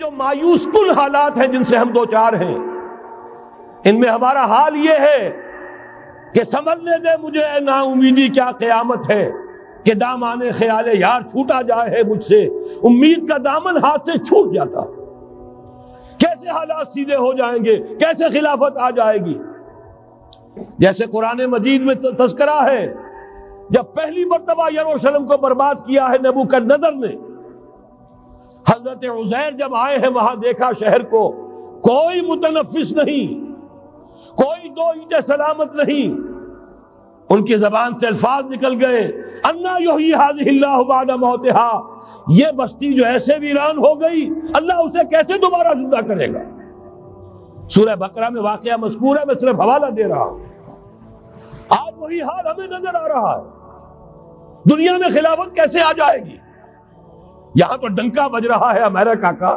जो मायूस कुल हालात हैं जिनसे हम दो चार हैं, इनमें हमारा हाल ये है कि समझने दे मुझे नाउमीदी क्या क़यामत है कि दामाने ख्याले यार छूटा जाए है मुझसे। उम्मीद का दामन हाथ से छूट जाता, कैसे हालात सीधे हो जाएंगे, कैसे खिलाफत आ जाएगी। जैसे कुरान मजीद में तज़किरा है, जब पहली मर्तबा यरूशलेम को बर्बाद किया है नबूकदनेस्सर ने, हजरत उज़ैर जब आए हैं वहां देखा शहर को, कोई मुतनफ़िस नहीं, कोई दो ईंटें सलामत नहीं। उनकी जबान से अल्फाज निकल गए, अन्ना युही हाज़िहिल्लाहु बअदा मौतिहा, ये बस्ती जो ऐसे वीरान हो गई, अल्लाह उसे कैसे दोबारा जिंदा करेगा। सूरह बकरा में वाकया मज़कूर है, मैं सिर्फ हवाला दे रहा हूं। आज वही हाल हमें नजर आ रहा है। दुनिया में खिलाफत कैसे आ जाएगी। यहां तो डंका बज रहा है अमेरिका का।